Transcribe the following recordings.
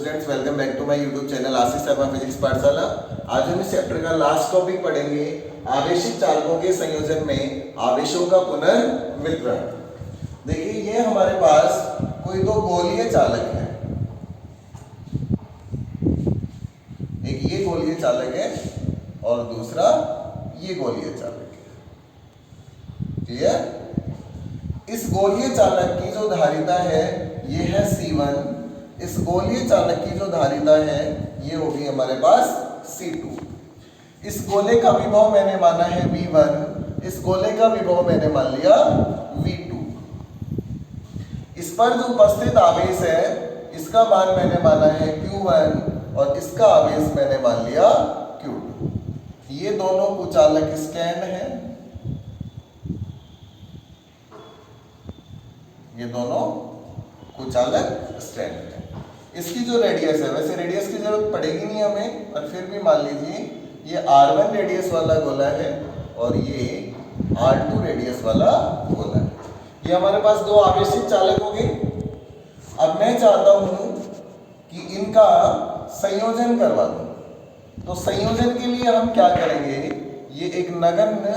Students, welcome back to my YouTube channel Ashish Sharma physics Pathshala. आज हम इस चैप्टर का लास्ट टॉपिक पढ़ेंगे, आवेशित चालकों के संयोजन में आवेशों का पुनर्वितरण। देखिए, ये हमारे पास कोई दो गोलीय चालक है, एक ये गोलीय चालक है और दूसरा ये गोलीय चालक है। क्लियर? इस गोलीय चालक की जो धारिता है ये है C1, इस गोलीय चालक की जो धारिता है ये होगी हमारे पास C2। इस गोले का विभव मैंने माना है V1, इस गोले का विभव मैंने मान लिया V2। इस पर जो उपस्थित आवेश है इसका मान मैंने माना है Q1 और इसका आवेश मैंने मान लिया Q2। ये दोनों कुचालक स्टैंड हैं, ये दोनों कुचालक स्टैंड है। इसकी जो रेडियस है, वैसे रेडियस की जरूरत पड़ेगी नहीं हमें, पर फिर भी मान लीजिए ये R1 रेडियस वाला गोला है और ये R2 रेडियस वाला गोला है। ये हमारे पास दो आवेशित चालक हो गए। अब मैं चाहता हूं कि इनका संयोजन करवा दूं, तो संयोजन के लिए हम क्या करेंगे, ये एक नगण्य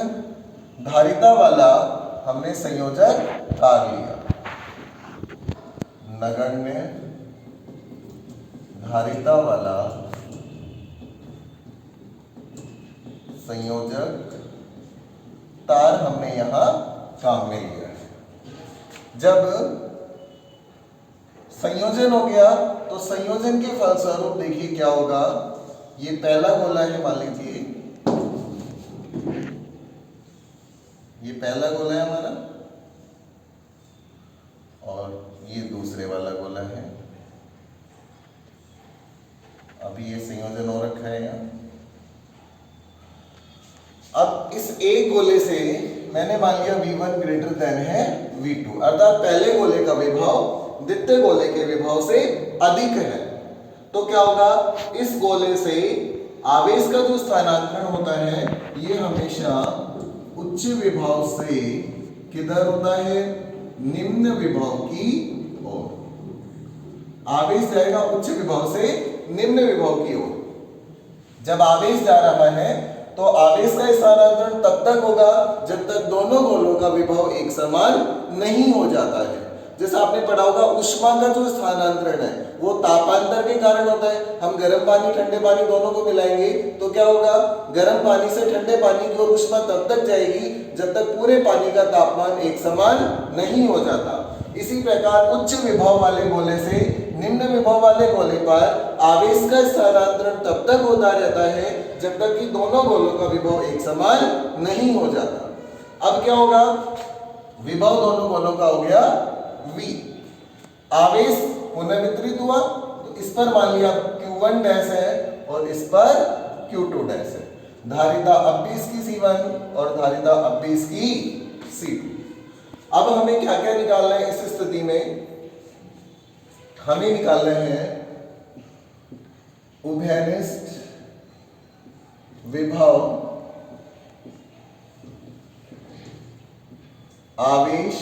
धारिता वाला हमने संयोजक तार लिया, नगण्य धारिता वाला संयोजक तार हमने यहां काम में लिया है। जब संयोजन हो गया तो संयोजन के फलस्वरूप देखिए क्या होगा, ये पहला गोला है, मान लीजिए ये पहला गोला है हमारा और ये दूसरे वाला गोला है। अभी ये संयोजन हो रखा है यहाँ। अब इस एक गोले से मैंने मान लिया V1 ग्रेटर देन है V2, अर्थात पहले गोले का विभव द्वितीय गोले के विभव से अधिक है। तो क्या होगा, इस गोले से आवेश का जो स्थानांतरण होता है ये हमेशा उच्च विभव से किधर होता है, निम्न विभव की ओर। आवेश जाएगा उच्च विभव से निम्न विभव की ओर। जब आवेश जा रहा है तो आवेश का स्थानांतरण तब तक होगा जब तक दोनों गोलों का विभव एक समान नहीं हो जाता है। जैसा आपने पढ़ा होगा, ऊष्मा का जो स्थानांतरण है वो तापांतर के कारण होता है। हम गर्म पानी ठंडे पानी दोनों को मिलाएंगे तो क्या होगा, गर्म पानी से ठंडे पानी की ओर ऊष्मा तब तक जाएगी जब तक पूरे पानी का तापमान एक समान नहीं हो जाता। इसी प्रकार उच्च विभव वाले गोले से निम्न विभव वाले गोले पर आवेश का स्थानांतरण तब तक होता रहता है जब तक कि दोनों गोलों का विभव एक समान नहीं हो जाता। अब क्या होगा, विभव दोनों गोलों का हो गया V, आवेश पुनर्वितरित हुआ तो इस पर मान लिया Q1 डैश है और इस पर Q2 डैश है। धारिता अब भी इसकी C1 और धारिता अब भी इसकी C2। अब हमें क्या क्या निकालना है इस स्थिति में, हमें निकालना है उभयनिष्ठ विभव आवेश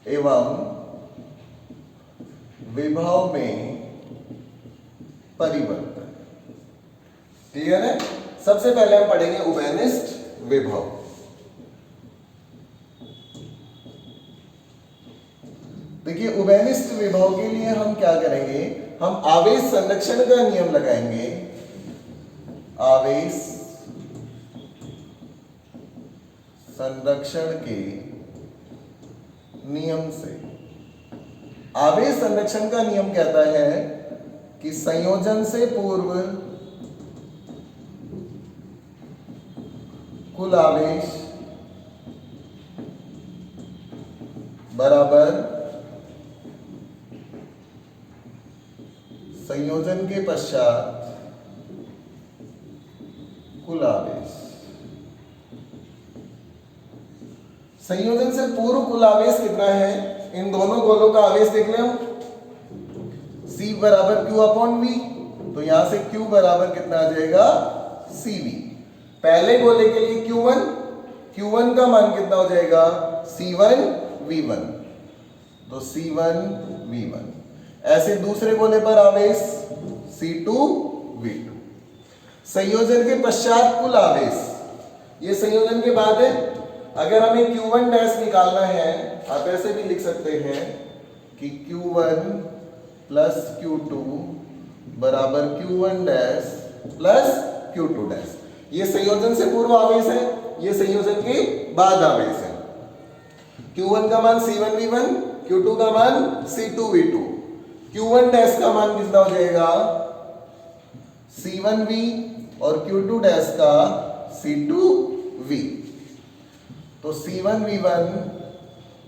एवं विभव में परिवर्तन। क्लियर है? सबसे पहले हम पढ़ेंगे उभयनिष्ठ विभव। देखिए, उभयनिष्ठ विभव के लिए हम क्या करेंगे, हम आवेश संरक्षण का नियम लगाएंगे। आवेश संरक्षण के नियम से, आवेश संरक्षण का नियम कहता है कि संयोजन से पूर्व कुल आवेश बराबर संयोजन के पश्चात कुल आवेश। संयोजन से पूर्व कुल आवेश कितना है, इन दोनों गोलों का आवेश देख ले, C बराबर Q अपॉन V, तो यहां से Q बराबर कितना आ जाएगा, CV। पहले गोले के लिए Q1, Q1 का मान कितना हो जाएगा, C1 V1, तो C1 V1। ऐसे दूसरे गोले पर आवेश C2V2। संयोजन के पश्चात कुल आवेश, ये संयोजन के बाद है। अगर हमें Q1 डैश निकालना है, आप ऐसे भी लिख सकते हैं कि Q1 प्लस Q2 बराबर Q1 dash plus Q2 dash. ये संयोजन से पूर्व आवेश है, ये संयोजन के बाद आवेश है। Q1 का मान C1V1, Q2 का मान C2V2। Q1 डैश का मान कितना हो जाएगा C1V और Q2 डैश का C2V। तो C1V1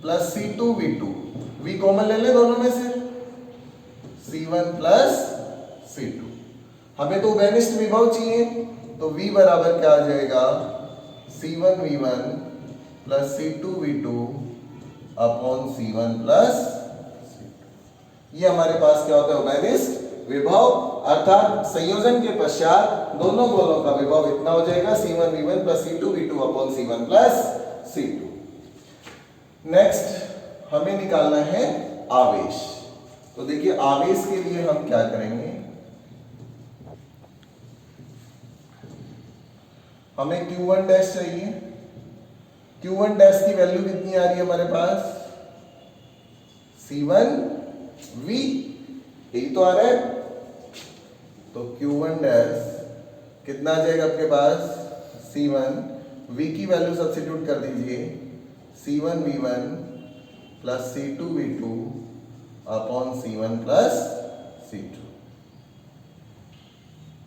plus C2V2, V common ले ले दोनों में से, C1 प्लस C2। हमें तो उभयनिष्ठ विभव चाहिए, तो V बराबर क्या आ जाएगा C1V1 plus C2V2 upon C1 plus C2। ये हमारे पास क्या होता है उभयनिष्ठ विभव, अर्थात संयोजन के पश्चात दोनों गोलों का विभव इतना हो जाएगा C1V1 plus C2V2 upon C1 plus C2। Next हमें निकालना है आवेश। तो देखिए आवेश के लिए हम क्या करेंगे, हमें Q1 डैश चाहिए। Q1 डैश की वैल्यू कितनी आ रही है हमारे पास C1V, यही तो आ रहा है। तो Q1 डैश कितना आ जाएगा आपके पास C1, V की वैल्यू सब्स्टिट्यूट कर दीजिए C1V1 plus C2V2 upon C1 plus C2।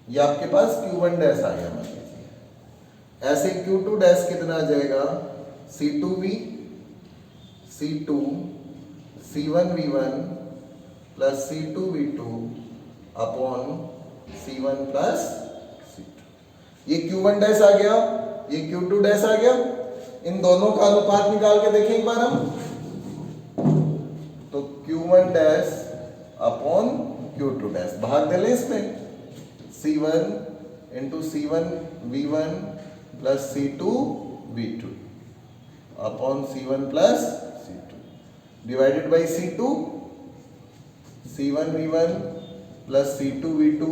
ये आपके पास Q1 डैश आ गया। मान लीजिए ऐसे Q2 डैश कितना आ जाएगा C2V C2 C1V1 plus C2V2 upon C1 plus C2। ये Q1 डैश आ गया, ये Q2 डैश आ गया। इन दोनों का अनुपात निकाल के देखें एक बार हम, तो Q1 dash upon Q2 dash भाग दे ले इसमें, C1 into C1V1 plus C2V2 upon C1 plus C2 divided by C2, C1V1 plus C2V2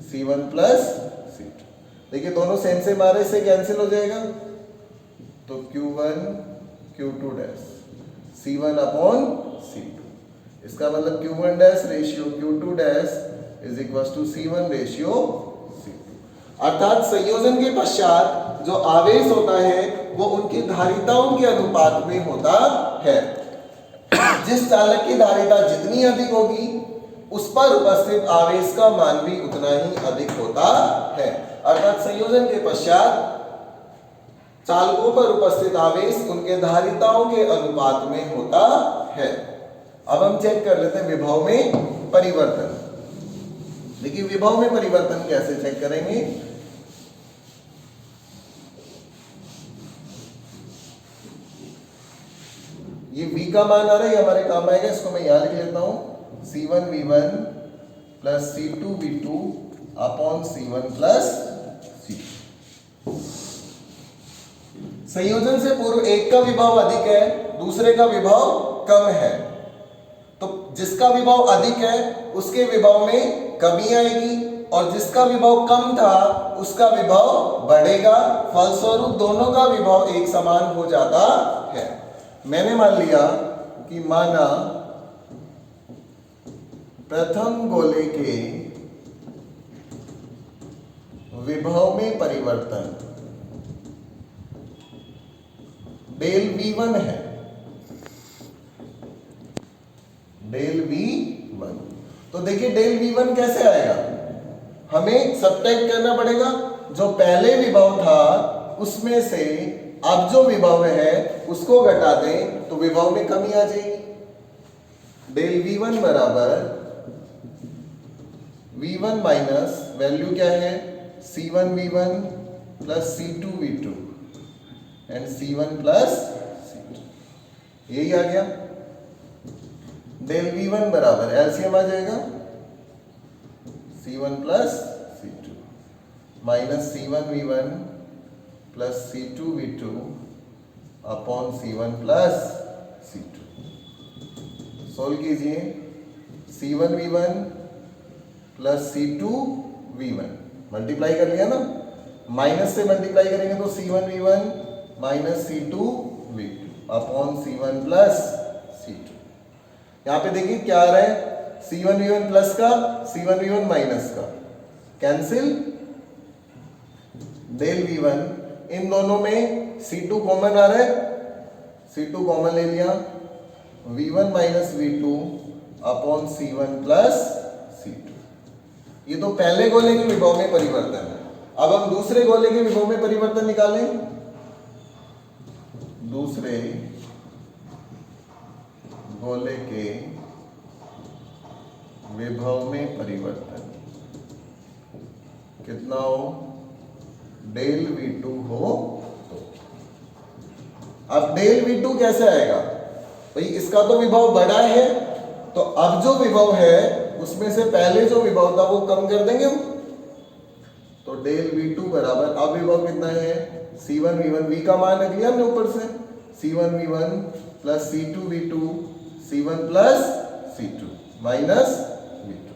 C1 plus C2। देखिए दोनों सेम सेम आ रहे, इससे कैंसिल हो जाएगा। तो Q1 Q2 dash C1 upon C2, इसका मतलब Q1 dash ratio Q2 dash is equal to C1 ratio C2। अर्थात संयोजन के पश्चात जो आवेश होता है वो उनकी धारिताओं के अनुपात में होता है। जिस चालक की धारिता जितनी अधिक होगी उस पर उपस्थित आवेश का मान भी उतना ही अधिक होता है। अर्थात संयोजन के पश्चात चालकों पर उपस्थित आवेश उनके धारिताओं के अनुपात में होता है। अब हम चेक कर लेते हैं विभव में परिवर्तन। देखिए विभव में परिवर्तन कैसे चेक करेंगे, ये V का मान आ रहा है, ये हमारे काम आएगा, इसको मैं यहां लिख लेता हूं C1V1 plus C2V2 upon C1 plus C2। संयोजन से पूर्व एक का विभव अधिक है, दूसरे का विभव कम है, तो जिसका विभव अधिक है उसके विभव में कमी आएगी और जिसका विभव कम था उसका विभव बढ़ेगा। फलस्वरूप दोनों का विभव एक समान हो जाता है। मैंने मान लिया कि माना प्रथम गोले के विभव में परिवर्तन डेल V1 है, डेल V1। तो देखिए डेल V1 कैसे आएगा, हमें सब्ट्रैक्ट करना पड़ेगा। जो पहले विभव था उसमें से अब जो विभव है उसको घटा दें तो विभव में कमी आ जाएगी। डेल V1 बराबर V1 माइनस वैल्यू क्या है C1V1 plus C2V2 and C1 plus C2, यही आ गया। डेल V1 बराबर एलसीएम आ जाएगा C1 plus C2 minus C1V1 plus C2V2 upon C1 plus C2। Solve कीजिए C1V1 प्लस C2V1 मल्टीप्लाई कर लिया ना, माइनस से मल्टीप्लाई करेंगे तो C1V1 minus C2V2 upon C1 plus C2। यहाँ पे देखिए क्या आ रहा है, C1V1 प्लस का C1V1 माइनस का कैंसिल, डेल V1, इन दोनों में C2 कॉमन आ रहा है, C2 कॉमन ले लिया, V1 minus V2 upon C1 plus C2। ये तो पहले गोले के विभव में परिवर्तन है। अब हम दूसरे गोले के विभव में परिवर्तन निकालें। दूसरे गोले के विभव में परिवर्तन कितना हो, डेल V2 हो तो। अब डेल V2 कैसे आएगा भाई, इसका तो विभव बड़ा है, तो अब जो विभव है उसमें से पहले जो विभव था वो कम कर देंगे हम, तो डेल V2 बराबर, अब विभव कितना है, C1V1, V का मान रख लिया हमने ऊपर से, C1V1 plus C2V2 C1 plus C2 minus V2,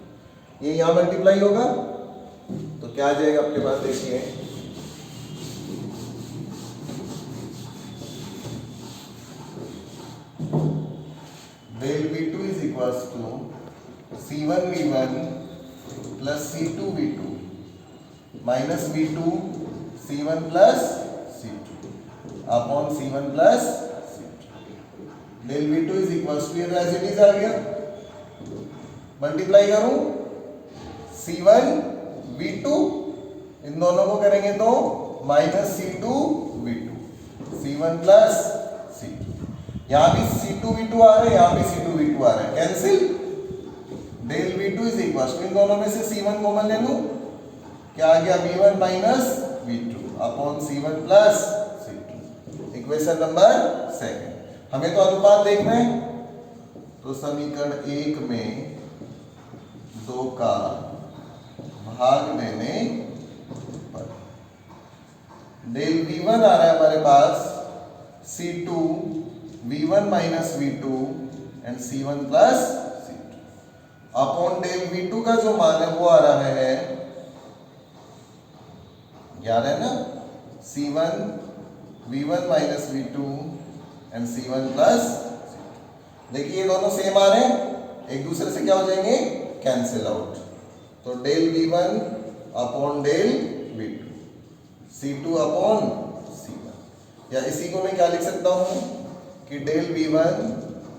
ये यहां मल्टीप्लाई होगा तो क्या आ जाएगा आपके पास, देखिए del V2 is equals to C1V1 plus C2V2 minus V2 C1 plus C2 upon C1 plus C2। Del V2 is equals to, as it is आ गया, मल्टीप्लाई करूं C1 V2, इन दोनों को करेंगे तो minus C2 V2 C1 plus C2, यहां भी C2 V2 आ रहा है, यहां भी C2 V2 आ रहा है, cancel, del V2 is equal to, इन दोनों में से C1 कॉमन ले लूं, क्या आ गया, V1 minus V2 upon C1 plus C2। Equation number second. हमें तो अनुपात देखना है, तो समीकरण 1 में 2 का भाग लेने पर डेल V1 आ रहा है हमारे पास C2 V1 minus V2 and C1 plus C2 upon del V2 का जो मान है वो आ रहा है 11 है ना, C1 V1 minus V2 and C1 plus C2। देखिए ये दोनों सेम आ रहे हैं, एक दूसरे से क्या हो जाएंगे, कैंसिल आउट, तो del V1 upon del V2 C2 upon C1, या इसी को मैं क्या लिख सकता हूं कि del V1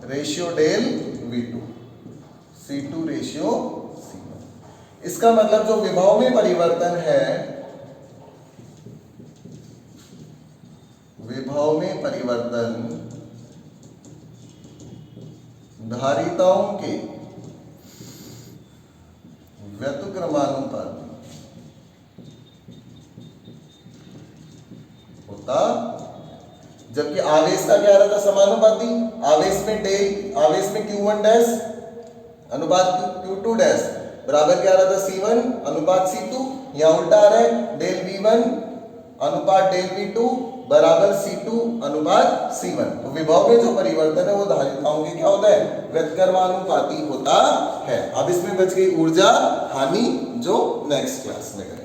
ratio del V2 C2 ratio C1। इसका मतलब जो विभव में परिवर्तन है, विभव में परिवर्तन धारिताओं के व्युत्क्रमानुपाती होता, जबकि आवेश का क्या रहता, समानुपाती। आवेश में डेल, आवेश में Q1 डैश अनुपात Q2 डैश बराबर क्या रहता, C1 अनुपात C2, यहां उल्टा आ रहा है, डेल V1 अनुपात डेल V2 बराबर C2 अनुपात C1। तो विभव में जो परिवर्तन है वो धारिताओं के क्या होता है, व्युत्क्रमानुपाती होता है। अब इसमें बच गई ऊर्जा हानि, जो नेक्स्ट क्लास में करेंगे।